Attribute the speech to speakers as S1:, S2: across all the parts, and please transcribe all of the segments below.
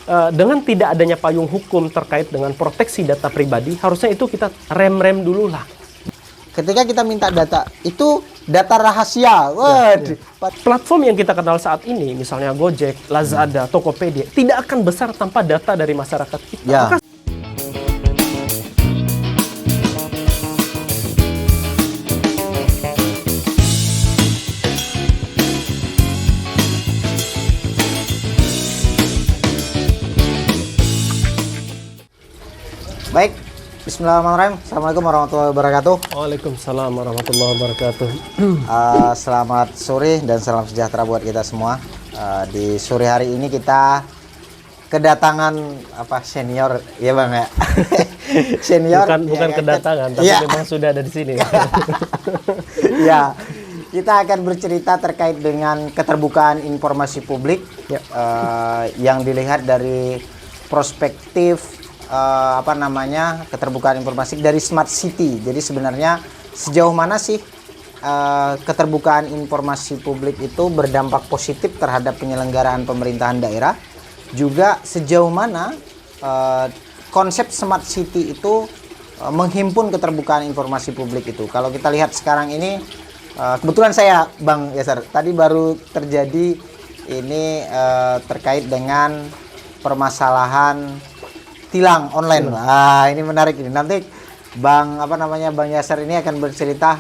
S1: dengan tidak adanya payung hukum terkait dengan proteksi data pribadi, harusnya itu kita rem dulu lah.
S2: Ketika kita minta data, itu data rahasia. Waduh.
S1: Platform yang kita kenal saat ini, misalnya Gojek, Lazada, Tokopedia, tidak akan besar tanpa data dari masyarakat kita.
S2: Ya.
S1: Maka
S2: Baik, bismillahirrahmanirrahim. Assalamualaikum warahmatullahi wabarakatuh.
S1: Waalaikumsalam warahmatullahi wabarakatuh.
S2: Selamat sore dan salam sejahtera buat kita semua. Di sore hari ini kita kedatangan senior, ya bang ya. Senior.
S1: Bukan
S2: ya,
S1: kedatangan, tapi
S2: ya.
S1: memang sudah ada di sini.
S2: Ya, kita akan bercerita terkait dengan keterbukaan informasi publik yang dilihat dari perspektif keterbukaan informasi dari smart city. Jadi sebenarnya sejauh mana sih keterbukaan informasi publik itu berdampak positif terhadap penyelenggaraan pemerintahan daerah, juga sejauh mana konsep smart city itu menghimpun keterbukaan informasi publik itu. Kalau kita lihat sekarang ini, kebetulan saya Bang Yasser tadi baru terjadi ini terkait dengan permasalahan tilang online. Ini menarik ini. Nanti Bang Yasser ini akan bercerita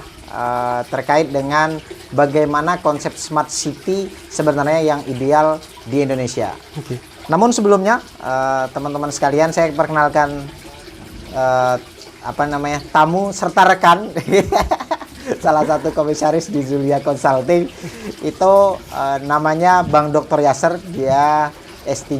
S2: terkait dengan bagaimana konsep smart city sebenarnya yang ideal di Indonesia.
S1: Okay.
S2: Namun sebelumnya teman-teman sekalian, saya perkenalkan tamu serta rekan salah satu komisaris di Zulia Consulting itu namanya Bang Dr. Yasser. Dia S3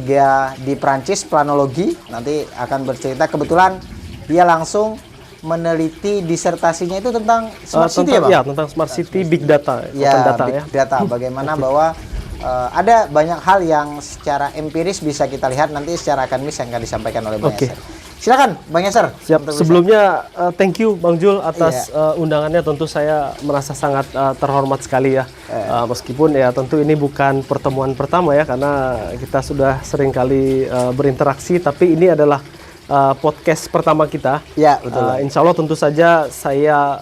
S2: di Prancis, planologi. Nanti akan bercerita, kebetulan dia langsung meneliti disertasinya itu tentang smart city ya Bang?
S1: Ya, tentang smart city, big data,
S2: ya,
S1: open data
S2: big data. Bagaimana bahwa ada banyak hal yang secara empiris bisa kita lihat, nanti secara akademis yang akan disampaikan oleh Bang Yasser. Silakan Bang Yasser.
S1: Siap. Sebelumnya thank you Bang Jul atas undangannya. Tentu saya merasa sangat terhormat sekali ya. Meskipun ya tentu ini bukan pertemuan pertama ya, karena kita sudah sering kali berinteraksi, tapi ini adalah podcast pertama kita.
S2: Ya, betul.
S1: Insya Allah tentu saja saya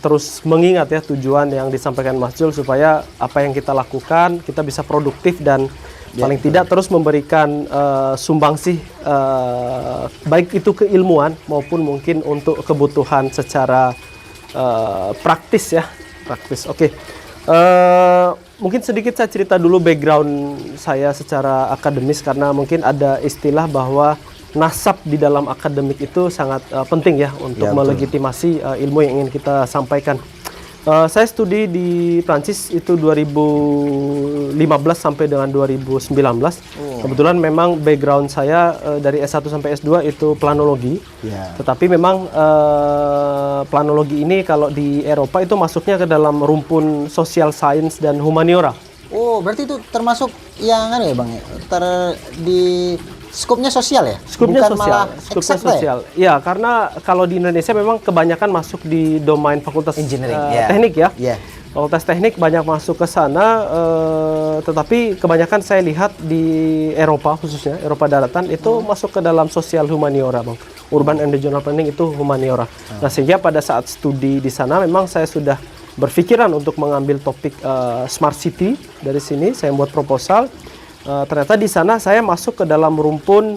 S1: terus mengingat ya tujuan yang disampaikan Mas Jul, supaya apa yang kita lakukan kita bisa produktif dan paling tidak terus memberikan sumbangsih baik itu keilmuan maupun mungkin untuk kebutuhan secara praktis ya. Oke. Mungkin sedikit saya cerita dulu background saya secara akademis, karena mungkin ada istilah bahwa nasab di dalam akademik itu sangat penting ya untuk melegitimasi ilmu yang ingin kita sampaikan. Saya studi di Prancis itu 2015 sampai dengan 2019. Kebetulan memang background saya dari S1 sampai S2 itu planologi. Tetapi memang planologi ini kalau di Eropa itu masuknya ke dalam rumpun social science dan humaniora.
S2: Oh, berarti itu termasuk yang ya Bang, di skupnya sosial ya?
S1: Skupnya
S2: bukan
S1: sosial. Skupnya sosial. Ya, karena kalau di Indonesia memang kebanyakan masuk di domain fakultas
S2: engineering,
S1: teknik ya.
S2: Yeah.
S1: Fakultas teknik banyak masuk ke sana, tetapi kebanyakan saya lihat di Eropa, khususnya Eropa daratan itu masuk ke dalam sosial humaniora, Bang. Urban and regional planning itu humaniora. Nah, sehingga pada saat studi di sana memang saya sudah berpikiran untuk mengambil topik smart city. Dari sini saya membuat proposal. Ternyata di sana saya masuk ke dalam rumpun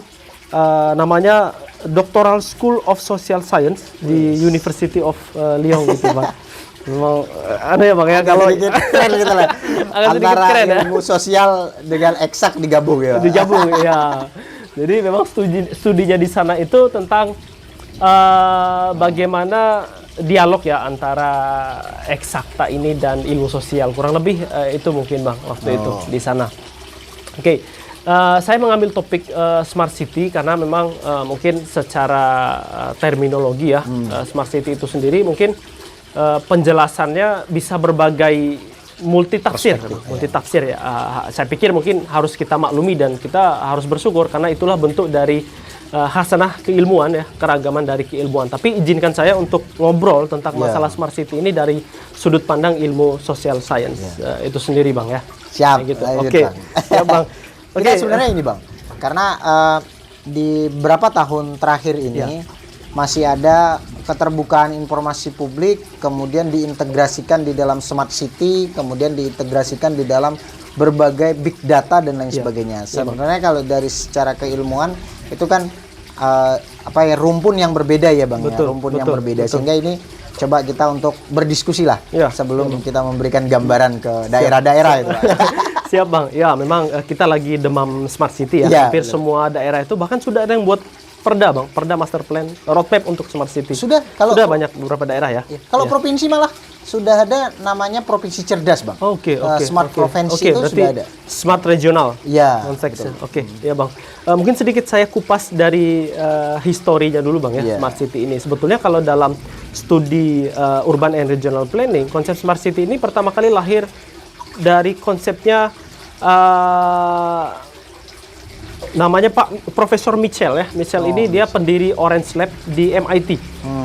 S1: namanya Doctoral School of Social Science di University of Lyon gitu, Pak. Memang ada ya Bang ya, kalau
S2: keren gitu lah. Antara keren, ilmu sosial dengan eksak digabung ya.
S1: Digabung ya. Jadi memang studinya di sana itu tentang bagaimana dialog ya antara eksakta ini dan ilmu sosial. Kurang lebih itu mungkin Bang waktu itu di sana. Oke. Saya mengambil topik smart city karena memang mungkin secara terminologi ya, smart city itu sendiri mungkin penjelasannya bisa berbagai multitafsir ya. Saya pikir mungkin harus kita maklumi dan kita harus bersyukur karena itulah bentuk dari hasanah keilmuan ya, keragaman dari keilmuan. Tapi izinkan saya untuk ngobrol tentang masalah smart city ini dari sudut pandang ilmu social science itu sendiri Bang ya.
S2: Siap.
S1: Gitu. Oke. Ya Bang.
S2: Oke, sebenarnya ini Bang. karena di beberapa tahun terakhir ini masih ada keterbukaan informasi publik, kemudian diintegrasikan di dalam smart city, kemudian diintegrasikan di dalam berbagai big data dan lain sebagainya. Sebenarnya kalau dari secara keilmuan itu kan rumpun yang berbeda ya Bang,
S1: betul,
S2: rumpun
S1: betul,
S2: yang berbeda.
S1: betul.
S2: Sehingga ini coba kita untuk berdiskusi lah sebelum kita memberikan gambaran ke daerah-daerah itu.
S1: Siap Bang, ya memang kita lagi demam smart city ya. Hampir semua daerah itu bahkan sudah ada yang buat perda Bang, perda master plan, roadmap untuk smart city.
S2: Sudah
S1: banyak beberapa daerah ya.
S2: Kalau provinsi malah sudah ada namanya provinsi cerdas Bang.
S1: Oke.
S2: Smart provinsi itu
S1: berarti
S2: sudah ada.
S1: Smart regional.
S2: Ya.
S1: Oke, ya Bang. Mungkin sedikit saya kupas dari historinya dulu Bang ya, smart city ini. Sebetulnya kalau dalam studi urban and regional planning, konsep smart city ini pertama kali lahir dari konsepnya namanya Pak Profesor Mitchell ya. Mitchell ini dia pendiri Orange Lab di MIT.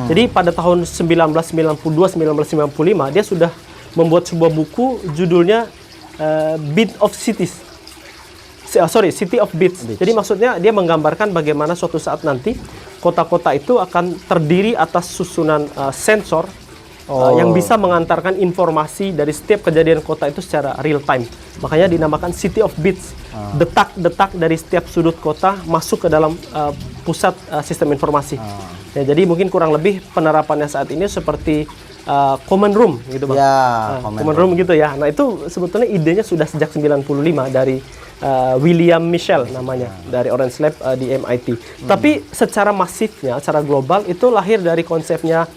S1: Jadi pada tahun 1992-1995 dia sudah membuat sebuah buku judulnya Bit of Cities. City of Bits. Jadi maksudnya dia menggambarkan bagaimana suatu saat nanti kota-kota itu akan terdiri atas susunan sensor yang bisa mengantarkan informasi dari setiap kejadian kota itu secara real time. Makanya dinamakan City of Bits. Detak-detak dari setiap sudut kota masuk ke dalam pusat sistem informasi. Ya, jadi mungkin kurang lebih penerapannya saat ini seperti common room gitu Bang. Common room gitu ya. Nah, itu sebetulnya idenya sudah sejak 95 dari William Mitchell namanya, dari Orange Lab di MIT. Tapi secara masifnya, secara global itu lahir dari konsepnya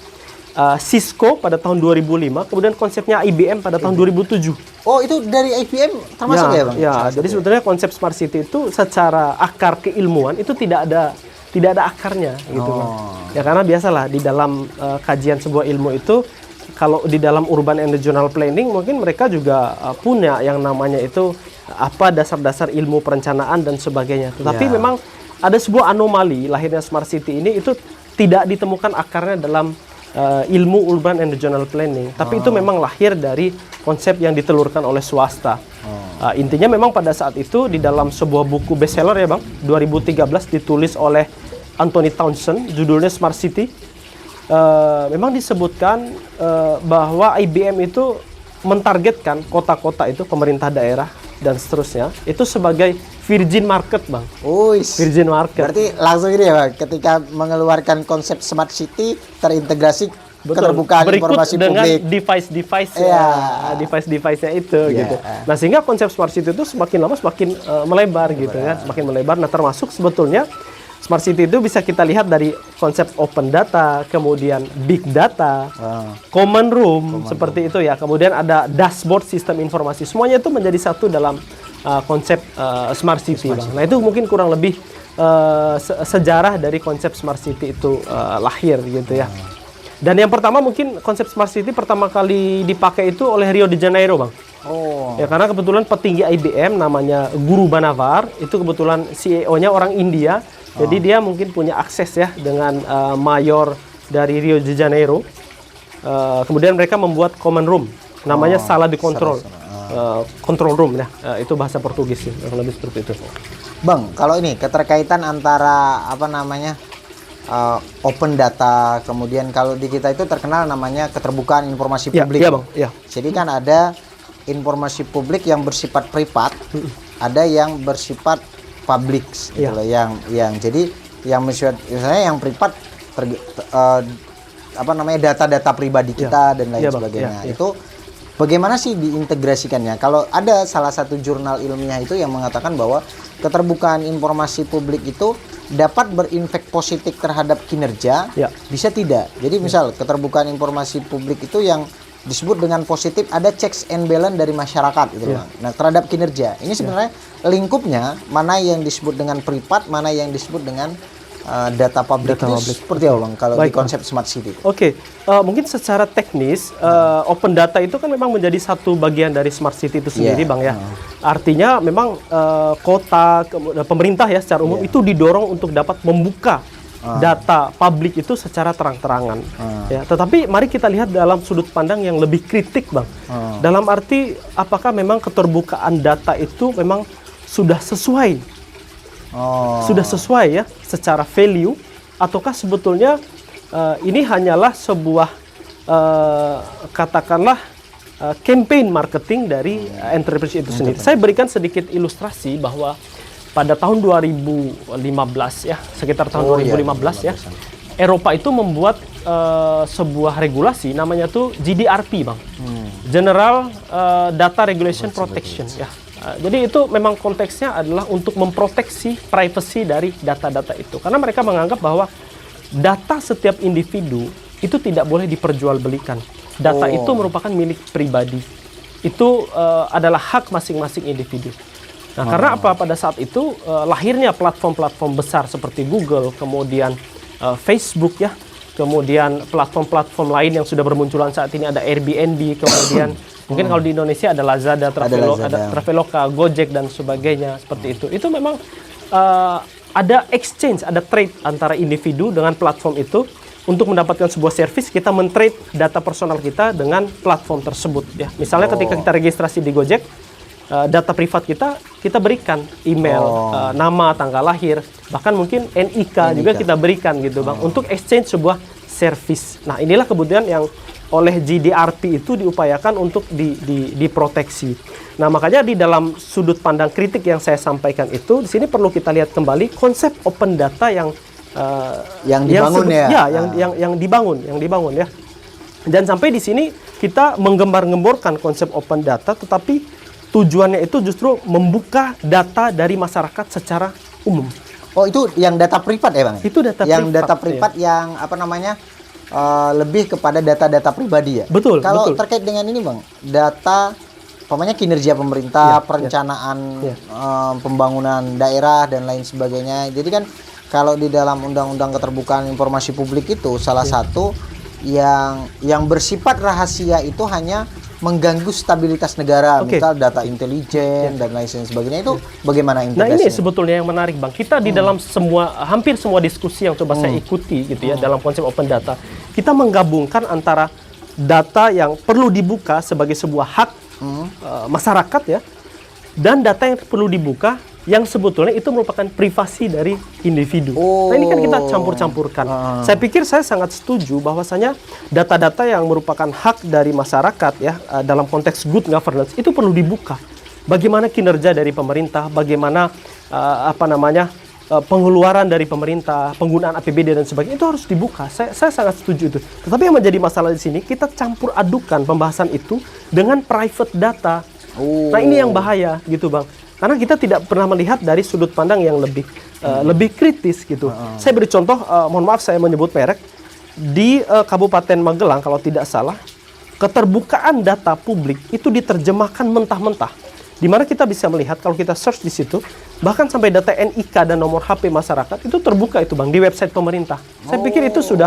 S1: Cisco pada tahun 2005, kemudian konsepnya IBM pada tahun 2007.
S2: Oh, itu dari IBM termasuk ya Bang?
S1: Ya, jadi sebetulnya konsep smart city itu secara akar keilmuan itu tidak ada akarnya gitu Bang. Ya karena biasalah di dalam kajian sebuah ilmu itu, kalau di dalam urban and regional planning mungkin mereka juga punya yang namanya itu apa dasar-dasar ilmu perencanaan dan sebagainya. Tetapi memang ada sebuah anomali lahirnya smart city ini itu tidak ditemukan akarnya dalam ilmu urban and regional planning, tapi itu memang lahir dari konsep yang ditelurkan oleh swasta. Intinya memang pada saat itu di dalam sebuah buku bestseller ya Bang, 2013 ditulis oleh Anthony Townsend, judulnya Smart City. Memang disebutkan bahwa IBM itu mentargetkan kota-kota itu, pemerintah daerah dan seterusnya itu sebagai virgin market Bang. Virgin market.
S2: Berarti langsung ini ya Bang, ketika mengeluarkan konsep smart city terintegrasi keterbukaan informasi
S1: dengan
S2: publik.
S1: Device-nya itu gitu. Nah, sehingga konsep smart city itu semakin lama semakin melebar gitu kan, semakin melebar. Nah, termasuk sebetulnya smart city itu bisa kita lihat dari konsep open data, kemudian big data, common room seperti itu ya. Kemudian ada dashboard sistem informasi. Semuanya itu menjadi satu dalam konsep smart city, Bang. Nah, itu mungkin kurang lebih sejarah dari konsep smart city itu lahir gitu ya. Dan yang pertama mungkin konsep smart city pertama kali dipakai itu oleh Rio de Janeiro, Bang. Ya karena kebetulan petinggi IBM namanya Guru Banavar, itu kebetulan CEO-nya orang India. Jadi dia mungkin punya akses ya dengan mayor dari Rio de Janeiro. Kemudian mereka membuat common room, namanya sala de control, control room ya. Itu bahasa Portugis ya, lebih seperti itu.
S2: Bang, kalau ini keterkaitan antara apa namanya open data, kemudian kalau di kita itu terkenal namanya keterbukaan informasi publik.
S1: Iya, Bang. Iya.
S2: Jadi kan ada informasi publik yang bersifat privat, ada yang bersifat publik gitu loh, yang jadi yang misalnya yang privat apa namanya data-data pribadi kita dan lain sebagainya. Itu bagaimana sih diintegrasikannya? Kalau ada salah satu jurnal ilmiah itu yang mengatakan bahwa keterbukaan informasi publik itu dapat berinfek positif terhadap kinerja, bisa tidak. Jadi misal keterbukaan informasi publik itu yang disebut dengan positif, ada checks and balance dari masyarakat gitu Bang. Nah, terhadap kinerja. Ini sebenarnya lingkupnya mana yang disebut dengan privat, mana yang disebut dengan data publik itu seperti apa Bang kalau di konsep smart city?
S1: Mungkin secara teknis open data itu kan memang menjadi satu bagian dari smart city itu sendiri Bang ya. Artinya memang kota, pemerintah ya secara umum itu didorong untuk dapat membuka data publik itu secara terang-terangan. Ya, tetapi mari kita lihat dalam sudut pandang yang lebih kritik Bang. Dalam arti apakah memang keterbukaan data itu memang sudah sesuai Sudah sesuai ya secara value, ataukah sebetulnya ini hanyalah sebuah katakanlah campaign marketing dari entrepreneur itu sendiri. Saya berikan sedikit ilustrasi bahwa pada tahun 2015 ya, sekitar tahun 2015 ya, Eropa itu membuat sebuah regulasi namanya tuh GDPR, Bang. General Data Regulation Protection ya. Jadi itu memang konteksnya adalah untuk memproteksi privacy dari data-data itu. Karena mereka menganggap bahwa data setiap individu itu tidak boleh diperjualbelikan. Data itu merupakan milik pribadi. Itu adalah hak masing-masing individu. Nah, karena apa? Pada saat itu lahirnya platform-platform besar seperti Google, kemudian Facebook ya, kemudian platform-platform lain yang sudah bermunculan saat ini, ada Airbnb, kemudian mungkin kalau di Indonesia ada Lazada, Traveloka, Gojek dan sebagainya seperti itu. Itu memang ada exchange, ada trade antara individu dengan platform itu untuk mendapatkan sebuah service. Kita men-trade data personal kita dengan platform tersebut ya. Misalnya ketika kita registrasi di Gojek, data privat kita berikan email, nama, tanggal lahir, bahkan mungkin NIK juga kita berikan gitu Bang, untuk exchange sebuah service. Nah, inilah kemudian yang oleh GDPR itu diupayakan untuk diproteksi. Nah, makanya di dalam sudut pandang kritik yang saya sampaikan itu, di sini perlu kita lihat kembali konsep open data yang
S2: dibangun
S1: yang dibangun ya. Dan sampai di sini kita menggembar-gemborkan konsep open data, tetapi tujuannya itu justru membuka data dari masyarakat secara umum.
S2: Oh, itu yang data privat ya, Bang?
S1: Itu data
S2: yang
S1: privat.
S2: Data privat yang apa namanya? Lebih kepada data-data pribadi ya.
S1: Betul.
S2: Kalau
S1: betul.
S2: terkait dengan ini, Bang, data umpamanya kinerja pemerintah, perencanaan pembangunan daerah dan lain sebagainya. Jadi kan kalau di dalam Undang-Undang Keterbukaan Informasi Publik itu salah satu yang bersifat rahasia itu hanya mengganggu stabilitas negara, misal data intelijen dan lain sebagainya. Itu bagaimana integrasinya?
S1: Nah, ini sebetulnya yang menarik, Bang. Kita di dalam hampir semua diskusi yang coba saya ikuti gitu ya, dalam konsep open data, kita menggabungkan antara data yang perlu dibuka sebagai sebuah hak masyarakat ya, dan data yang perlu dibuka yang sebetulnya itu merupakan privasi dari individu. Nah, ini kan kita campur-campurkan. Saya pikir saya sangat setuju bahwasanya data-data yang merupakan hak dari masyarakat ya, dalam konteks good governance itu perlu dibuka. Bagaimana kinerja dari pemerintah, bagaimana pengeluaran dari pemerintah, penggunaan APBD dan sebagainya, itu harus dibuka. Saya sangat setuju itu. Tetapi yang menjadi masalah di sini, kita campur adukan pembahasan itu dengan private data. Nah, ini yang bahaya gitu, Bang. Karena kita tidak pernah melihat dari sudut pandang yang lebih kritis gitu. Saya beri contoh, mohon maaf saya menyebut merek, di Kabupaten Magelang kalau tidak salah, keterbukaan data publik itu diterjemahkan mentah-mentah. Di mana kita bisa melihat kalau kita search di situ, bahkan sampai data NIK dan nomor HP masyarakat itu terbuka itu, Bang, di website pemerintah. Saya pikir itu sudah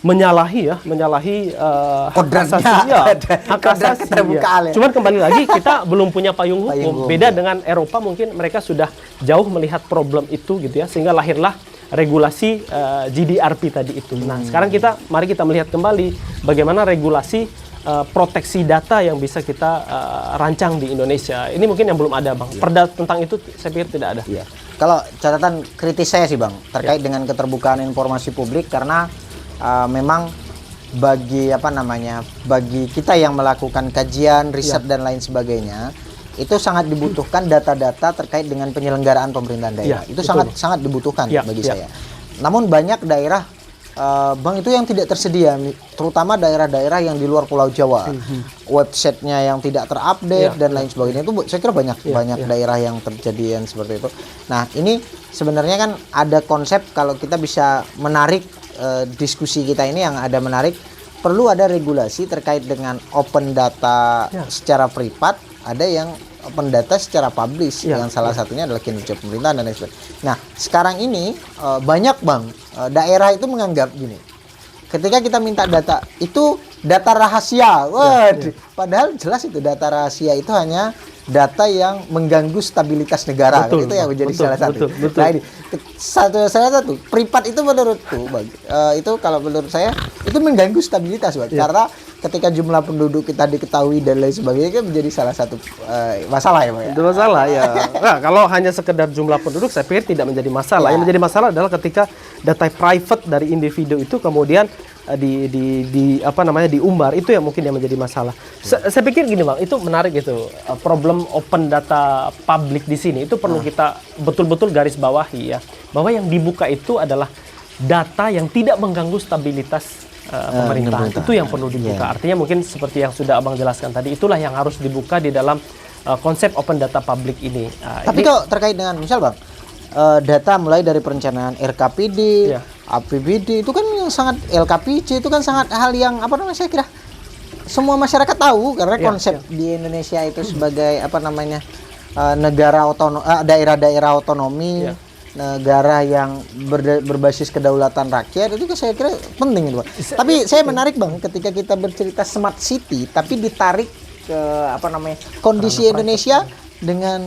S1: menyalahi hak asasi ya. Cuman kembali lagi kita belum punya payung hukum. Beda dengan Eropa, mungkin mereka sudah jauh melihat problem itu gitu ya, sehingga lahirlah regulasi GDPR tadi itu. Nah, sekarang mari kita melihat kembali bagaimana regulasi proteksi data yang bisa kita rancang di Indonesia. Ini mungkin yang belum ada, Bang. Perda tentang itu saya pikir tidak ada.
S2: Iya. Kalau catatan kritis saya sih, Bang, terkait dengan keterbukaan informasi publik, karena memang bagi kita yang melakukan kajian, riset dan lain sebagainya, itu sangat dibutuhkan data-data terkait dengan penyelenggaraan pemerintahan daerah. Itu sangat dibutuhkan bagi saya. Namun banyak daerah, Bang, itu yang tidak tersedia, terutama daerah-daerah yang di luar Pulau Jawa. Websitenya yang tidak terupdate dan lain sebagainya, itu saya kira banyak daerah yang terjadian seperti itu. Nah, ini sebenarnya kan ada konsep, kalau kita bisa menarik diskusi kita ini yang ada menarik, perlu ada regulasi terkait dengan open data secara privat, ada yang open data secara publish, yang salah satunya adalah kinerja pemerintahan dan lain sebagainya. Nah, sekarang ini banyak, Bang, daerah itu menganggap gini, ketika kita minta data itu data rahasia. Waduh, padahal jelas itu data rahasia itu hanya data yang mengganggu stabilitas negara.
S1: Betul,
S2: itu yang menjadi
S1: betul,
S2: salah satu.
S1: betul.
S2: Nah, ini salah satu privat itu menurutku itu kalau menurut saya itu mengganggu stabilitas, Bang. Karena ketika jumlah penduduk kita diketahui dan lain sebagainya kan menjadi salah satu masalah ya, Bang.
S1: Itu masalah ya. Nah, kalau hanya sekedar jumlah penduduk saya pikir tidak menjadi masalah. Yang menjadi masalah adalah ketika data private dari individu itu kemudian diumbar, itu yang mungkin yang menjadi masalah. Saya pikir gini, Bang, itu menarik itu. Problem open data public di sini itu perlu kita betul-betul garis bawahi ya. Bahwa yang dibuka itu adalah data yang tidak mengganggu stabilitas pemerintahan. Itu yang perlu dibuka. Artinya mungkin seperti yang sudah Abang jelaskan tadi, itulah yang harus dibuka di dalam konsep open data public ini.
S2: Tapi kalau terkait dengan misal, Bang, data mulai dari perencanaan RKPD, APBD itu kan yang sangat LKPC itu kan sangat hal yang apa namanya saya kira semua masyarakat tahu karena konsep di Indonesia itu sebagai apa namanya negara otonom, daerah-daerah otonomi, negara yang berbasis kedaulatan rakyat itu saya kira penting itu, Bang. Tapi saya menarik, Bang, ketika kita bercerita smart city tapi ditarik ke apa namanya kondisi Indonesia dengan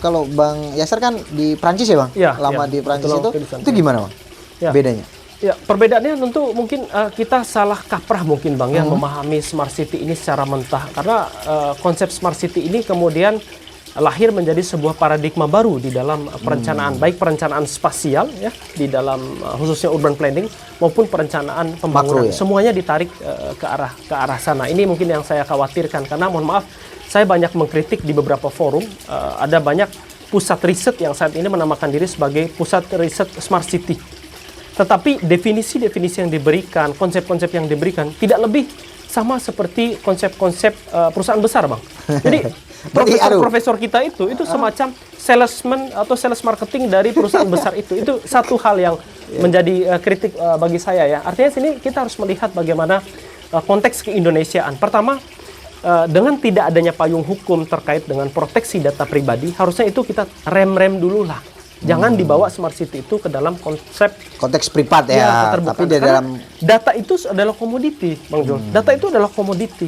S2: kalau Bang Yasser kan di Prancis ya, Bang? Lama di Prancis itu gimana, Bang? Bedanya?
S1: Ya, perbedaannya tentu mungkin kita salah kaprah mungkin, Bang, ya, memahami smart city ini secara mentah. Karena konsep smart city ini kemudian lahir menjadi sebuah paradigma baru di dalam perencanaan, baik perencanaan spasial ya, di dalam khususnya urban planning maupun perencanaan pembangunan. Makro, ya? Semuanya ditarik ke arah sana. Ini mungkin yang saya khawatirkan karena mohon maaf, saya banyak mengkritik di beberapa forum, ada banyak pusat riset yang saat ini menamakan diri sebagai pusat riset smart city. Tetapi definisi-definisi yang diberikan, konsep-konsep yang diberikan tidak lebih sama seperti konsep-konsep perusahaan besar, Bang. Jadi profesor kita itu semacam salesman atau sales marketing dari perusahaan besar itu. Itu satu hal yang menjadi kritik bagi saya ya. Artinya sini kita harus melihat bagaimana konteks keindonesiaan. Pertama, dengan tidak adanya payung hukum terkait dengan proteksi data pribadi, harusnya itu kita rem dulu lah. Jangan dibawa smart city itu ke dalam
S2: konteks privat ya, tapi di dalam
S1: data itu adalah komoditi, Bang Jul. Data itu adalah komoditi.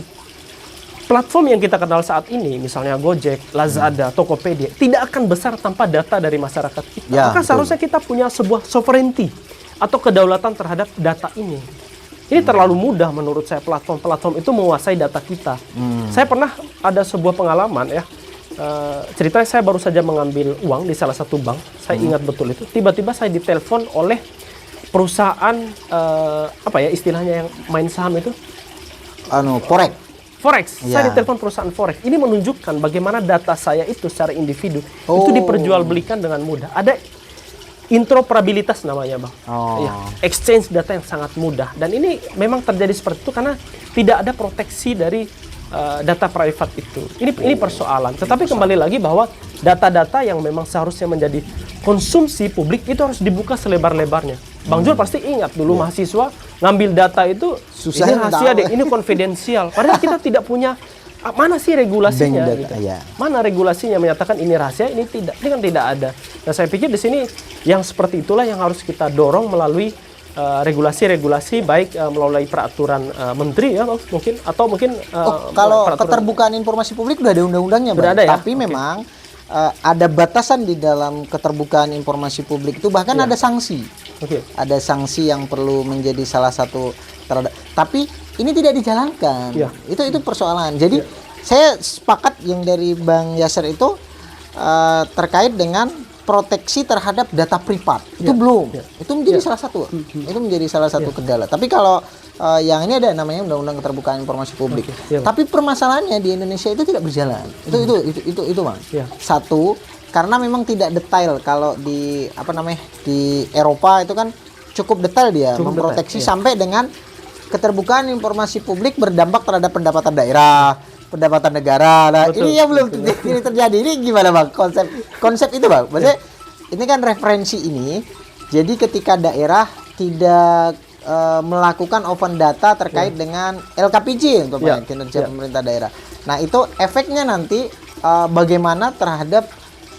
S1: Platform yang kita kenal saat ini, misalnya Gojek, Lazada, Tokopedia, tidak akan besar tanpa data dari masyarakat kita. Maka seharusnya kita punya sebuah sovereignty atau kedaulatan terhadap data ini. Ini terlalu mudah menurut saya platform-platform itu menguasai data kita. Saya pernah ada sebuah pengalaman ya. Ceritanya saya baru saja mengambil uang di salah satu bank, saya ingat betul itu. Tiba-tiba saya ditelepon oleh perusahaan apa ya istilahnya yang main saham itu? Forex. Saya ditelepon perusahaan Forex. Ini menunjukkan bagaimana data saya itu secara individu itu diperjualbelikan dengan mudah. Ada interoperabilitas namanya, Bang. Ya, exchange data yang sangat mudah. Dan ini memang terjadi seperti itu karena tidak ada proteksi dari data privat itu. Ini persoalan. Tetapi kembali lagi bahwa data-data yang memang seharusnya menjadi konsumsi publik itu harus dibuka selebar-lebarnya. Bang Jul pasti ingat dulu mahasiswa ngambil data itu susah, ini rahasia deh, ini konfidensial. Padahal kita tidak punya mana sih regulasinya? Gitu. Mana regulasinya menyatakan ini rahasia, ini tidak. Ini kan tidak ada. Nah, saya pikir di sini yang seperti itulah yang harus kita dorong melalui regulasi-regulasi baik melalui peraturan menteri ya mungkin atau mungkin
S2: kalau keterbukaan informasi publik sudah ada undang-undangnya, tapi memang ada batasan di dalam keterbukaan informasi publik itu bahkan ada sanksi. Ada sanksi yang perlu menjadi salah satu terhadap, tapi ini tidak dijalankan. Itu persoalan. Jadi saya sepakat yang dari Bang Yasser itu terkait dengan proteksi terhadap data privat itu belum, itu menjadi salah satu, itu menjadi salah satu kendala. Tapi kalau yang ini ada namanya Undang-Undang Keterbukaan Informasi Publik. Tapi permasalahannya di Indonesia itu tidak berjalan. Itu Bang. Satu, karena memang tidak detail. Kalau di apa namanya di Eropa itu kan cukup detail dia memproteksi sampai dengan keterbukaan informasi publik berdampak terhadap pendapatan daerah, pendapatan negara. Nah, ini yang belum terjadi. Ini gimana, Bang? Konsep itu, Bang. Maksudnya ini kan referensi ini. Jadi ketika daerah tidak melakukan open data terkait dengan LKPJ untuk kinerja pemerintah daerah. Nah, itu efeknya nanti bagaimana terhadap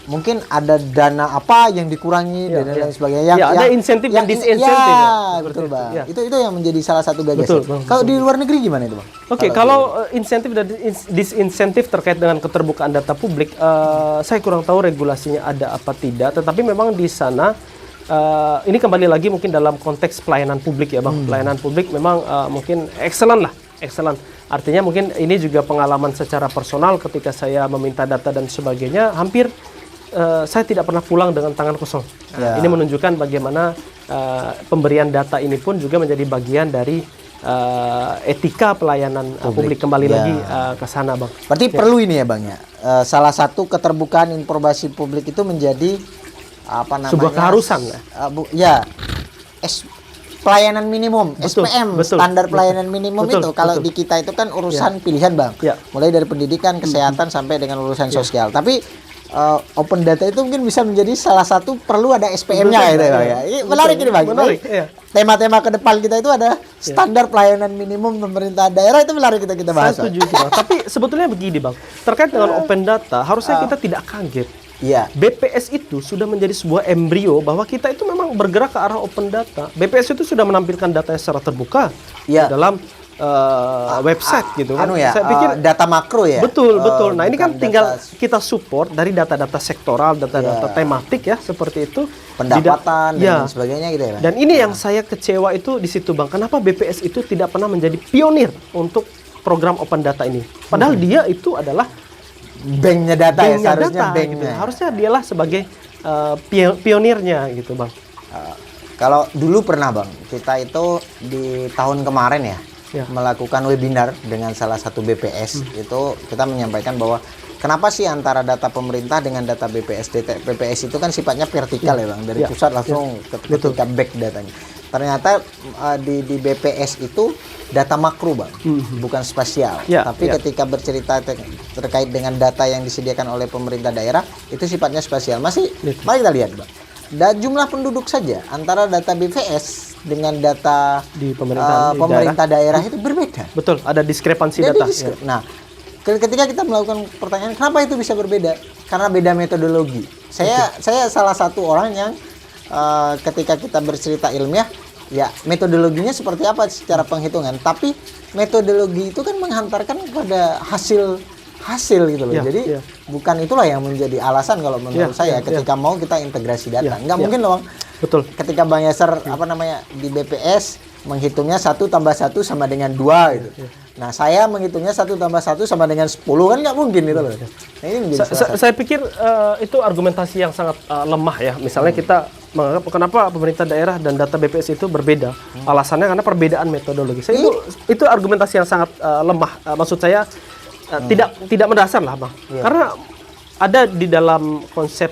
S2: mungkin ada dana apa yang dikurangi dan lain sebagainya.
S1: Ada insentif dan disinsentif.
S2: Ya, betul Bang.
S1: Ya.
S2: Itu yang menjadi salah satu gagasan.
S1: Betul, Bang.
S2: Kalau di luar negeri gimana itu Bang?
S1: Kalau insentif dan disinsentif terkait dengan keterbukaan data publik, saya kurang tahu regulasinya ada apa tidak. Tetapi memang di sana ini kembali lagi mungkin dalam konteks pelayanan publik ya Bang. Pelayanan publik memang mungkin excellent. Artinya mungkin ini juga pengalaman secara personal ketika saya meminta data dan sebagainya, hampir saya tidak pernah pulang dengan tangan kosong. Ini menunjukkan bagaimana pemberian data ini pun juga menjadi bagian dari etika pelayanan publik. Kembali lagi ke sana Bang.
S2: Berarti perlu ini ya Bang ya. Salah satu keterbukaan informasi publik itu menjadi apa namanya?
S1: Sebuah keharusan
S2: pelayanan minimum, SPM, standar pelayanan minimum itu. Kalau di kita itu kan urusan pilihan Bang. Mulai dari pendidikan, kesehatan sampai dengan urusan sosial. Tapi open data itu mungkin bisa menjadi salah satu perlu ada SPM-nya gitu Bang ya. Ini menarik ini Bang. Tema-tema ke depan kita itu ada standar pelayanan minimum pemerintah daerah, itu menarik kita bahas.
S1: Saya setuju Bang. Tapi sebetulnya begini Bang, terkait dengan open data harusnya kita tidak kaget. BPS itu sudah menjadi sebuah embrio bahwa kita itu memang bergerak ke arah open data. BPS itu sudah menampilkan datanya secara terbuka dalam website gitu kan.
S2: Saya pikir data makro ya.
S1: Betul. Nah, ini kan tinggal kita support dari data-data sektoral, data-data tematik ya seperti itu,
S2: pendapatan dan sebagainya gitu ya.
S1: Dan ini yang saya kecewa itu di situ Bang. Kenapa BPS itu tidak pernah menjadi pionir untuk program open data ini? Padahal dia itu adalah
S2: banknya data ya, seharusnya banknya.
S1: Gitu. Harusnya dialah sebagai pionirnya gitu Bang.
S2: Kalau dulu pernah Bang, kita itu di tahun kemarin melakukan webinar dengan salah satu BPS. Itu kita menyampaikan bahwa kenapa sih antara data pemerintah dengan data BPS. BPS itu kan sifatnya vertikal ya Bang, dari pusat langsung ketika back datanya. Ternyata di BPS itu data makro Bang, bukan spasial. Tapi ketika bercerita terkait dengan data yang disediakan oleh pemerintah daerah, itu sifatnya spasial. Mari kita lihat Bang. Jumlah penduduk saja antara data BPS dengan data
S1: di
S2: pemerintah daerah itu berbeda.
S1: Betul, ada diskrepansi data.
S2: Nah, ketika kita melakukan pertanyaan kenapa itu bisa berbeda? Karena beda metodologi. Saya salah satu orang yang ketika kita bercerita ilmiah, metodologinya seperti apa secara penghitungan, tapi metodologi itu kan menghantarkan kepada hasil gitu loh. Jadi bukan itulah yang menjadi alasan kalau menurut saya ketika mau kita integrasi data. Nggak mungkin loh Bang.
S1: Betul.
S2: Ketika Bang Yasser di BPS menghitungnya 1 + 1 sama dengan 2 gitu. Nah, saya menghitungnya 1 + 1 sama dengan 10 kan nggak mungkin gitu loh. Nah, ini menjadi
S1: saya pikir itu argumentasi yang sangat lemah ya. Misalnya kita menganggap kenapa pemerintah daerah dan data BPS itu berbeda. Alasannya karena perbedaan metodologi. Itu argumentasi yang sangat lemah. Maksud saya tidak mendasar lah Bang. Karena ada di dalam konsep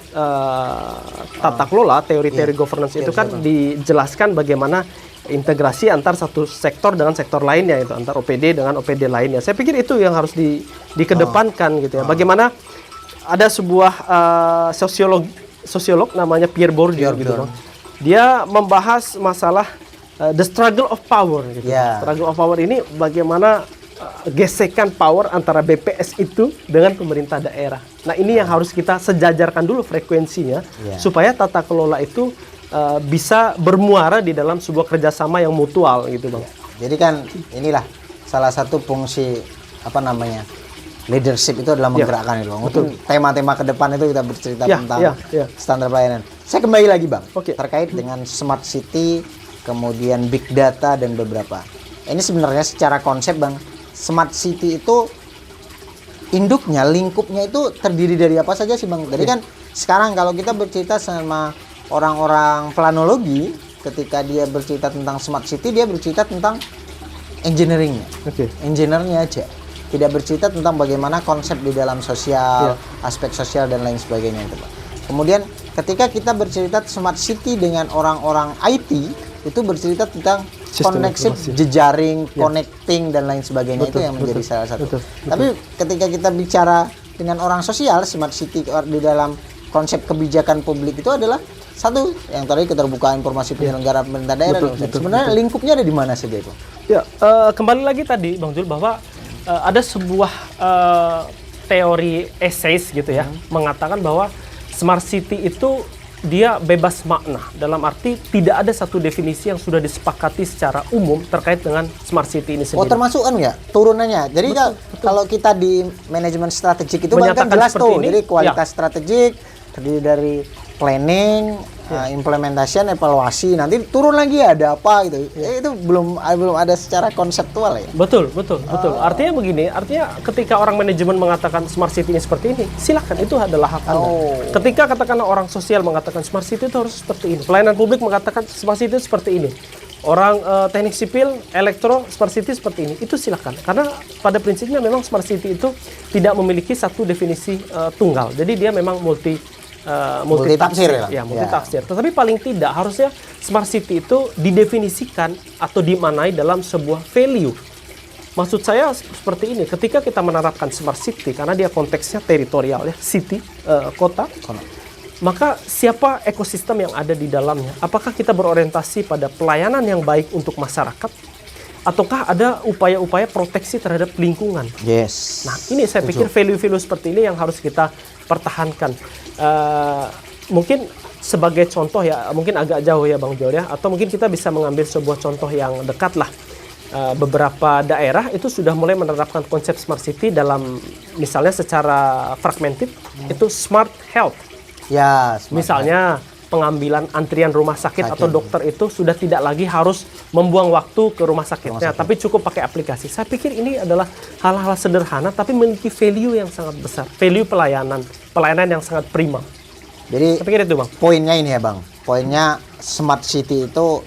S1: tata kelola, teori-teori governance itu kan dijelaskan bagaimana integrasi antar satu sektor dengan sektor lainnya, itu antar OPD dengan OPD lainnya. Saya pikir itu yang harus dikedepankan gitu ya. Bagaimana ada sebuah sosiolog namanya Pierre Bourdieu gitu Bang. Dia membahas masalah the struggle of power gitu. Struggle of power ini bagaimana gesekan power antara BPS itu dengan pemerintah daerah. Nah, ini yang harus kita sejajarkan dulu frekuensinya supaya tata kelola itu bisa bermuara di dalam sebuah kerjasama yang mutual gitu Bang.
S2: Jadi kan inilah salah satu fungsi leadership itu adalah menggerakkan itu Bang. Untuk tema-tema ke depan itu kita bercerita tentang standar pelayanan. Saya kembali lagi Bang, terkait dengan smart city, kemudian big data dan beberapa. Ini sebenarnya secara konsep Bang, smart city itu induknya, lingkupnya itu terdiri dari apa saja sih Bang? Jadi kan sekarang kalau kita bercerita sama orang-orang planologi, ketika dia bercerita tentang smart city, dia bercerita tentang engineeringnya, engineer-nya aja. Tidak bercerita tentang bagaimana konsep di dalam sosial, aspek sosial dan lain sebagainya itu Pak. Kemudian ketika kita bercerita smart city dengan orang-orang IT, itu bercerita tentang koneksi, jejaring, connecting dan lain sebagainya. Itu yang menjadi salah satu. Tapi ketika kita bicara dengan orang sosial, smart city di dalam konsep kebijakan publik itu adalah satu yang tadi keterbukaan informasi penyelenggara pemerintah daerah. Sebenarnya lingkupnya ada di mana saja itu?
S1: Kembali lagi tadi Bang Jul bahwa ada sebuah teori essays gitu ya, mengatakan bahwa smart city itu dia bebas makna, dalam arti tidak ada satu definisi yang sudah disepakati secara umum terkait dengan smart city ini
S2: Oh,
S1: sendiri.
S2: termasuk kan ya turunannya. Jadi kalau kita di manajemen strategik itu kan
S1: Menyatakan
S2: jelas
S1: seperti
S2: tuh.
S1: ini,
S2: Jadi kualitas strategik terdiri dari planning, implementation, evaluasi. Nanti turun lagi ada apa gitu. Itu belum ada secara konseptual ya.
S1: Betul. Artinya begini, artinya ketika orang manajemen mengatakan smart city ini seperti ini, silakan, itu adalah hak Anda. Ketika katakanlah orang sosial mengatakan smart city itu harus seperti ini. Pelayanan publik mengatakan smart city itu seperti ini. Orang teknik sipil, elektro, smart city seperti ini. Itu silakan. Karena pada prinsipnya memang smart city itu tidak memiliki satu definisi tunggal. Jadi dia memang multitafsir ya, multitafsir. Tetapi paling tidak harusnya smart city itu didefinisikan atau dimaknai dalam sebuah value. Maksud saya seperti ini, ketika kita menerapkan smart city karena dia konteksnya teritorial ya, city, kota. Maka siapa ekosistem yang ada di dalamnya? Apakah kita berorientasi pada pelayanan yang baik untuk masyarakat? Ataukah ada upaya-upaya proteksi terhadap lingkungan?
S2: Yes.
S1: Nah, ini saya pikir value-value seperti ini yang harus kita pertahankan. Mungkin sebagai contoh ya, mungkin agak jauh ya Bang Jor ya, atau mungkin kita bisa mengambil sebuah contoh yang dekat lah. Beberapa daerah itu sudah mulai menerapkan konsep smart city dalam, misalnya secara fragmented, itu smart health.
S2: Ya,
S1: Misalnya pengambilan antrian rumah sakit atau dokter itu sudah tidak lagi harus membuang waktu ke rumah sakitnya, tapi cukup pakai aplikasi. Saya pikir ini adalah hal-hal sederhana tapi memiliki value yang sangat besar, value pelayanan yang sangat prima.
S2: Jadi
S1: Saya pikir itu, Bang.
S2: poinnya ini ya Bang, poinnya smart city itu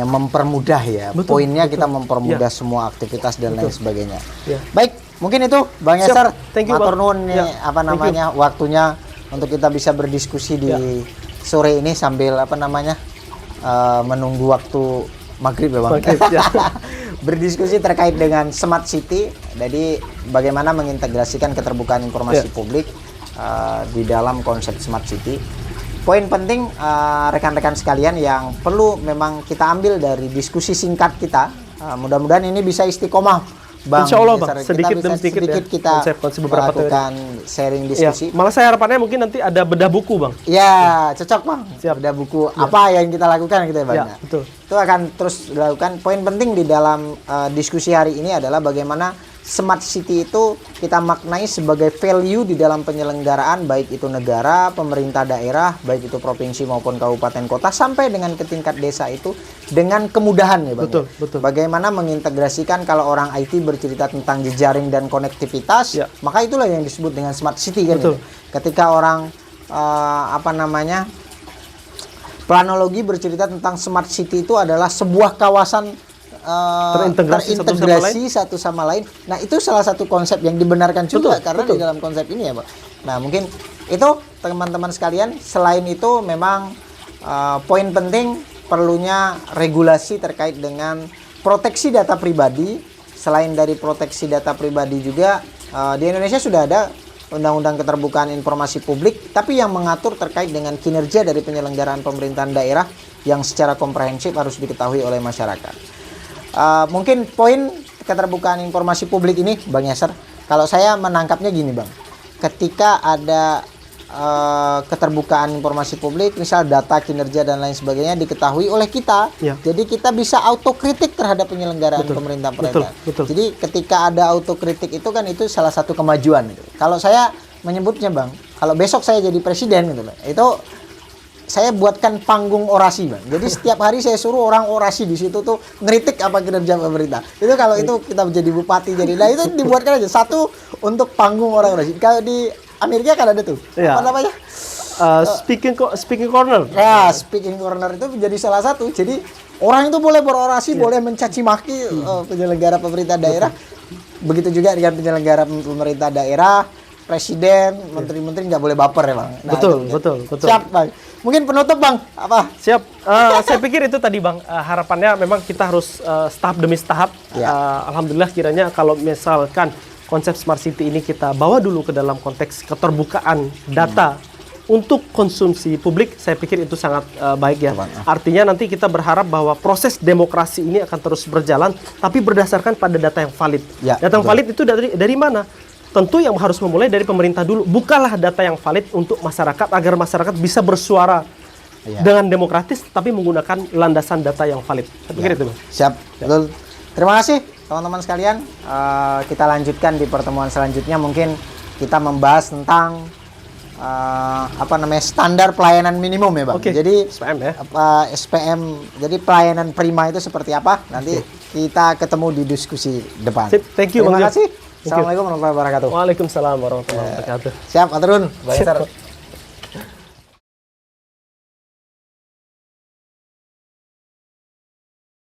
S2: mempermudah ya. Poinnya kita mempermudah semua aktivitas dan lain sebagainya.
S1: Ya.
S2: Baik, mungkin itu Bang Yasser.
S1: Thank you,
S2: matur
S1: Bang.
S2: nuwun nih waktunya untuk kita bisa berdiskusi di sore ini sambil menunggu waktu maghrib ya Bang.
S1: Maghrib, ya.
S2: Berdiskusi terkait dengan smart city, jadi bagaimana mengintegrasikan keterbukaan informasi publik di dalam konsep smart city. Poin penting rekan-rekan sekalian yang perlu memang kita ambil dari diskusi singkat kita, mudah-mudahan ini bisa istiqomah Bang.
S1: Insya Allah, Bang.
S2: Kita
S1: Sedikit
S2: bisa
S1: demi sedikit ya,
S2: kita
S1: konsep beberapa
S2: melakukan sharing diskusi.
S1: Malah saya harapannya mungkin nanti ada bedah buku, Bang.
S2: Ya, cocok Bang.
S1: Siap.
S2: Ada buku apa yang kita lakukan gitu ya Bang.
S1: Ya, betul.
S2: Itu akan terus dilakukan. Poin penting di dalam diskusi hari ini adalah bagaimana smart city itu kita maknai sebagai value di dalam penyelenggaraan, baik itu negara, pemerintah daerah, baik itu provinsi maupun kabupaten kota, sampai dengan ke tingkat desa itu dengan kemudahan ya Bang.
S1: Betul.
S2: Bagaimana mengintegrasikan, kalau orang IT bercerita tentang jejaring dan konektivitas, maka itulah yang disebut dengan smart city kan.
S1: Betul.
S2: Ketika orang planologi bercerita tentang smart city itu adalah sebuah kawasan terintegrasi satu sama lain. Nah, itu salah satu konsep yang dibenarkan juga karena di dalam konsep ini ya Pak. Nah, mungkin itu teman-teman sekalian. Selain itu memang poin penting perlunya regulasi terkait dengan proteksi data pribadi. Selain dari proteksi data pribadi juga di Indonesia sudah ada Undang-Undang Keterbukaan Informasi Publik, tapi yang mengatur terkait dengan kinerja dari penyelenggaraan pemerintahan daerah yang secara komprehensif harus diketahui oleh masyarakat. Mungkin poin keterbukaan informasi publik ini Bang Yasser, kalau saya menangkapnya gini Bang, ketika ada keterbukaan informasi publik, misal data, kinerja dan lain sebagainya diketahui oleh kita, jadi kita bisa autokritik terhadap penyelenggaraan pemerintah. Jadi ketika ada autokritik itu kan itu salah satu kemajuan. Kalau saya menyebutnya Bang, kalau besok saya jadi presiden gitu, itu saya buatkan panggung orasi Bang. Jadi setiap hari saya suruh orang orasi di situ tuh ngeritik apa kinerja pemerintah. Itu kalau itu kita menjadi bupati jadi, nah itu dibuatkan aja satu untuk panggung orang orasi. Kalau di Amerika kan ada tuh apa namanya?
S1: Speaking corner.
S2: Ya, speaking corner itu menjadi salah satu. Jadi orang itu boleh berorasi, boleh mencaci maki penyelenggara pemerintah daerah. Begitu juga dengan penyelenggara pemerintah daerah, presiden, menteri-menteri nggak boleh baper ya Bang. Nah,
S1: betul.
S2: Siap Bang. Mungkin penutup Bang, apa?
S1: Siap. Saya pikir itu tadi Bang, harapannya memang kita harus tahap demi tahap. Alhamdulillah kiranya kalau misalkan konsep smart city ini kita bawa dulu ke dalam konteks keterbukaan data untuk konsumsi publik, saya pikir itu sangat baik ya. Artinya nanti kita berharap bahwa proses demokrasi ini akan terus berjalan, tapi berdasarkan pada data yang valid. Data yang valid itu dari mana? tentu yang harus memulai dari pemerintah dulu. Bukalah data yang valid untuk masyarakat agar masyarakat bisa bersuara dengan demokratis tapi menggunakan landasan data yang valid. Saya pikir itu, Bang.
S2: Siap, betul. Terima kasih teman-teman sekalian. Kita lanjutkan di pertemuan selanjutnya, mungkin kita membahas tentang standar pelayanan minimum ya, Bang.
S1: Oke,
S2: Jadi
S1: SPM ya.
S2: SPM, jadi pelayanan prima itu seperti apa? Nanti kita ketemu di diskusi depan.
S1: Sip, thank you,
S2: Terima
S1: Bang Jo.
S2: kasih.
S1: Thank you.
S2: Assalamualaikum warahmatullahi wabarakatuh.
S1: Waalaikumsalam warahmatullahi wabarakatuh.
S2: Siap, aturun. Bang Eser.